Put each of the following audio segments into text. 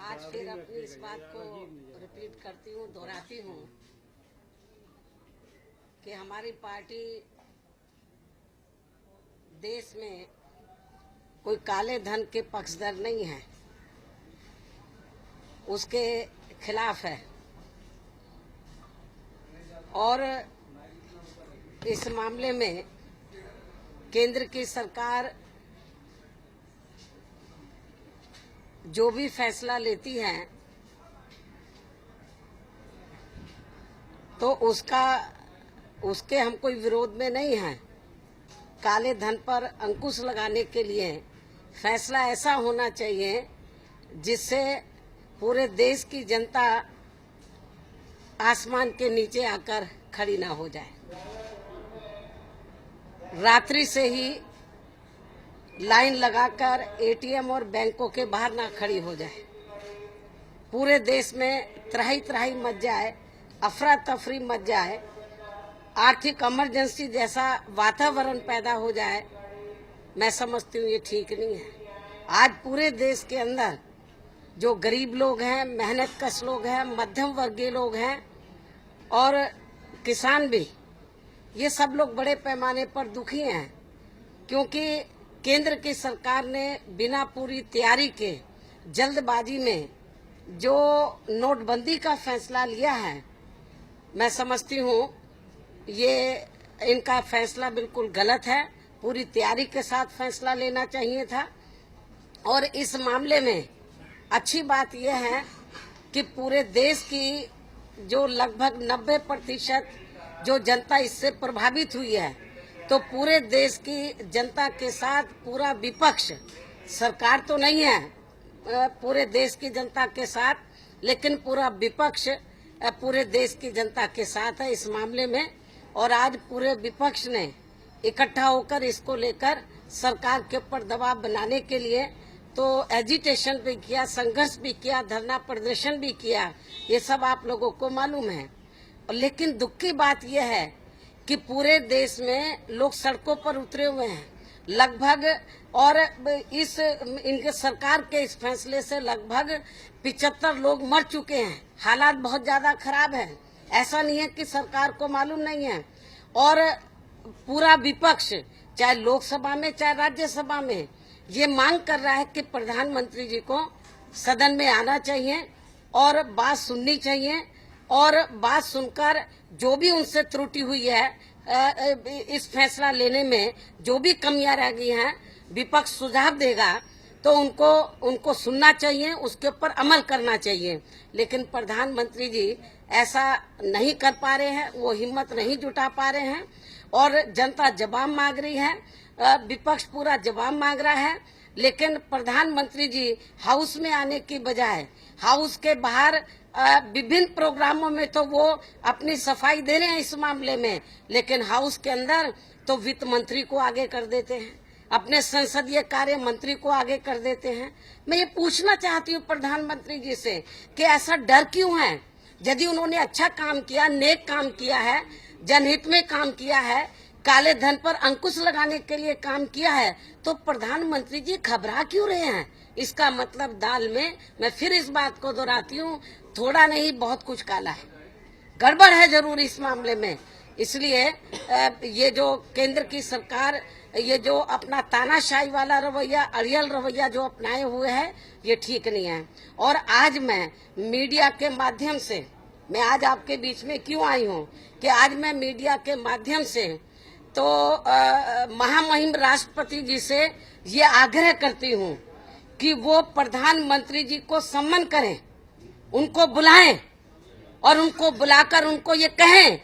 आज फिर अपनी इस बात को रिपीट करती हूँ, दोहराती हूँ कि हमारी पार्टी देश में कोई काले धन के पक्षधर नहीं है, उसके खिलाफ है। और इस मामले में केंद्र की सरकार जो भी फैसला लेती है तो उसके हम कोई विरोध में नहीं हैं। काले धन पर अंकुश लगाने के लिए फैसला ऐसा होना चाहिए जिससे पूरे देश की जनता आसमान के नीचे आकर खड़ी ना हो जाए, रात्रि से ही लाइन लगाकर एटीएम और बैंकों के बाहर ना खड़ी हो जाए, पूरे देश में त्राही त्राही मच जाए, अफरा तफरी मच जाए, आर्थिक इमरजेंसी जैसा वातावरण पैदा हो जाए। मैं समझती हूँ ये ठीक नहीं है। आज पूरे देश के अंदर जो गरीब लोग हैं, मेहनत कश लोग हैं, मध्यम वर्गीय लोग हैं और किसान भी, ये सब लोग बड़े पैमाने पर दुखी हैं, क्योंकि केंद्र की सरकार ने बिना पूरी तैयारी के जल्दबाजी में जो नोटबंदी का फैसला लिया है, मैं समझती हूँ ये इनका फैसला बिल्कुल गलत है। पूरी तैयारी के साथ फैसला लेना चाहिए था। और इस मामले में अच्छी बात यह है कि पूरे देश की जो लगभग 90% जो जनता इससे प्रभावित हुई है, तो पूरे देश की जनता के साथ पूरा विपक्ष, सरकार तो नहीं है पूरे देश की जनता के साथ, लेकिन पूरा विपक्ष पूरे देश की जनता के साथ है इस मामले में। और आज पूरे विपक्ष ने इकट्ठा होकर इसको लेकर सरकार के ऊपर दबाव बनाने के लिए तो एजिटेशन भी किया, संघर्ष भी किया, धरना प्रदर्शन भी किया, ये सब आप लोगों को मालूम है। लेकिन दुख की बात यह है कि पूरे देश में लोग सड़कों पर उतरे हुए हैं लगभग, और इनके सरकार के इस फैसले से लगभग 75 लोग मर चुके हैं। हालात बहुत ज्यादा खराब है, ऐसा नहीं है कि सरकार को मालूम नहीं है। और पूरा विपक्ष चाहे लोकसभा में चाहे राज्यसभा में ये मांग कर रहा है कि प्रधानमंत्री जी को सदन में आना चाहिए और बात सुननी चाहिए, और बात सुनकर जो भी उनसे त्रुटि हुई है इस फैसला लेने में, जो भी कमियां रह गई हैं, विपक्ष सुझाव देगा तो उनको सुनना चाहिए, उसके ऊपर अमल करना चाहिए। लेकिन प्रधानमंत्री जी ऐसा नहीं कर पा रहे हैं, वो हिम्मत नहीं जुटा पा रहे हैं और जनता जवाब मांग रही है, विपक्ष पूरा जवाब मांग रहा है। लेकिन प्रधानमंत्री जी हाउस में आने की बजाय हाउस के बाहर विभिन्न प्रोग्रामों में तो वो अपनी सफाई दे रहे हैं इस मामले में, लेकिन हाउस के अंदर तो वित्त मंत्री को आगे कर देते हैं, अपने संसदीय कार्य मंत्री को आगे कर देते हैं। मैं ये पूछना चाहती हूँ प्रधानमंत्री जी से कि ऐसा डर क्यों है? यदि उन्होंने अच्छा काम किया, नेक काम किया है, जनहित में काम किया है, काले धन पर अंकुश लगाने के लिए काम किया है, तो प्रधानमंत्री जी घबरा क्यों रहे हैं? इसका मतलब दाल में, मैं फिर इस बात को दोहराती हूँ, थोड़ा नहीं बहुत कुछ काला है, गड़बड़ है जरूर इस मामले में। इसलिए ये जो केंद्र की सरकार ये जो अपना तानाशाही वाला रवैया, अड़ियल रवैया जो अपनाए हुए है, ये ठीक नहीं है। और आज मैं मीडिया के माध्यम से, मैं आज आपके बीच में क्यों आई हूँ कि आज मैं मीडिया के माध्यम से तो महामहिम राष्ट्रपति जी से ये आग्रह करती हूँ कि वो प्रधानमंत्री जी को सम्मान करें, उनको बुलाएं और उनको बुलाकर उनको ये कहें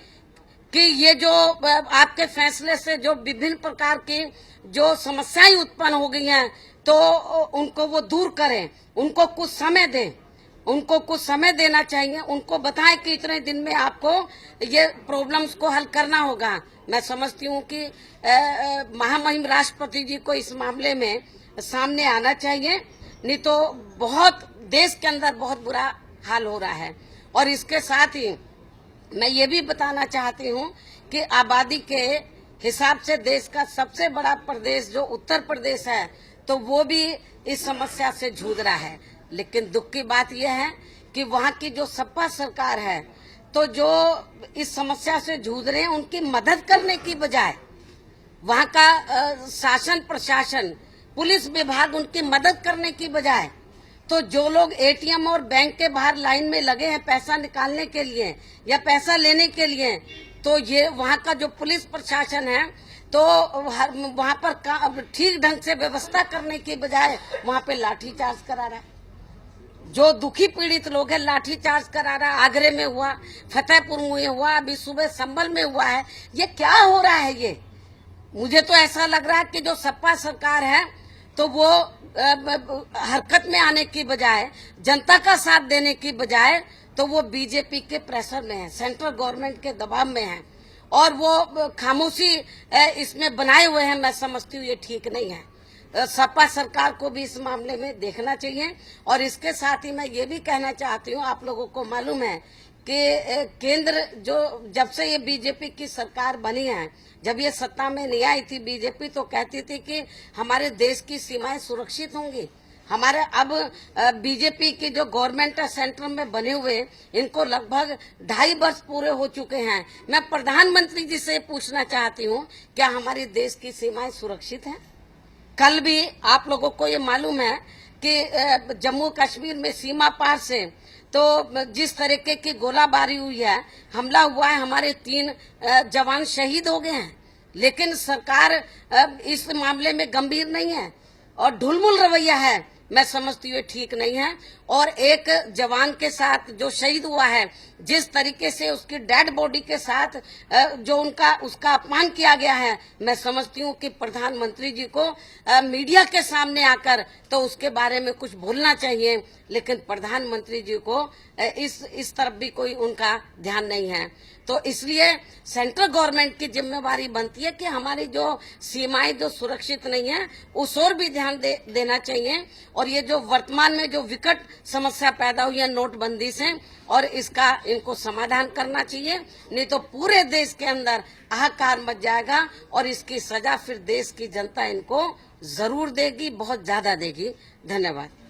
कि ये जो आपके फैसले से जो विभिन्न प्रकार की जो समस्याएं उत्पन्न हो गई हैं, तो उनको वो दूर करें, उनको कुछ समय दें, उनको कुछ समय देना चाहिए, उनको बताएं कि इतने दिन में आपको ये प्रॉब्लम्स को हल करना होगा। मैं समझती हूँ कि महामहिम राष्ट्रपति जी को इस मामले में सामने आना चाहिए, नहीं तो बहुत देश के अंदर बहुत बुरा हाल हो रहा है। और इसके साथ ही मैं ये भी बताना चाहती हूँ कि आबादी के हिसाब से देश का सबसे बड़ा प्रदेश जो उत्तर प्रदेश है, तो वो भी इस समस्या से जूझ रहा है। लेकिन दुख की बात यह है कि वहाँ की जो सपा सरकार है, तो जो इस समस्या से जूझ रहे हैं उनकी मदद करने की बजाय वहाँ का शासन प्रशासन पुलिस विभाग उनकी मदद करने की बजाय तो जो लोग एटीएम और बैंक के बाहर लाइन में लगे हैं पैसा निकालने के लिए या पैसा लेने के लिए, तो ये वहाँ का जो पुलिस प्रशासन है तो वहाँ पर ठीक ढंग से व्यवस्था करने की बजाय वहाँ पे लाठीचार्ज करा रहा है। जो दुखी पीड़ित लोग हैं लाठीचार्ज करा रहा है। आगरे में हुआ, फतेहपुर में हुआ, अभी सुबह संभल में हुआ है। ये क्या हो रहा है? ये मुझे तो ऐसा लग रहा है कि जो सपा सरकार है तो वो हरकत में आने की बजाय, जनता का साथ देने की बजाय तो वो बीजेपी के प्रेशर में है, सेंट्रल गवर्नमेंट के दबाव में है और वो खामोशी इसमें बनाए हुए हैं। मैं समझती हूँ ये ठीक नहीं है। सपा सरकार को भी इस मामले में देखना चाहिए। और इसके साथ ही मैं ये भी कहना चाहती हूँ, आप लोगों को मालूम है कि केंद्र जो जब से ये बीजेपी की सरकार बनी है, जब ये सत्ता में नहीं आई थी बीजेपी तो कहती थी कि हमारे देश की सीमाएं सुरक्षित होंगी। हमारे अब बीजेपी की जो गवर्नमेंट है सेंटर में बने हुए, इनको लगभग 2.5 वर्ष पूरे हो चुके हैं। मैं प्रधानमंत्री जी से पूछना चाहती हूँ, क्या हमारी देश की सीमाएं सुरक्षित हैं? कल भी आप लोगों को ये मालूम है कि जम्मू कश्मीर में सीमा पार से तो जिस तरीके की गोलाबारी हुई है, हमला हुआ है, हमारे 3 जवान शहीद हो गए हैं। लेकिन सरकार इस मामले में गंभीर नहीं है और ढुलमुल रवैया है। मैं समझती हूँ ठीक नहीं है। और एक जवान के साथ जो शहीद हुआ है, जिस तरीके से उसकी डेड बॉडी के साथ जो उसका अपमान किया गया है, मैं समझती हूँ कि प्रधानमंत्री जी को मीडिया के सामने आकर तो उसके बारे में कुछ बोलना चाहिए। लेकिन प्रधानमंत्री जी को इस तरफ भी कोई उनका ध्यान नहीं है। तो इसलिए सेंट्रल गवर्नमेंट की जिम्मेवारी बनती है कि हमारी जो सीमाएं जो सुरक्षित नहीं है उस ओर भी ध्यान देना चाहिए। और ये जो वर्तमान में जो विकट समस्या पैदा हुई है नोटबंदी से, और इसका इनको समाधान करना चाहिए, नहीं तो पूरे देश के अंदर हाहाकार मच जाएगा और इसकी सजा फिर देश की जनता इनको जरूर देगी, बहुत ज्यादा देगी। धन्यवाद।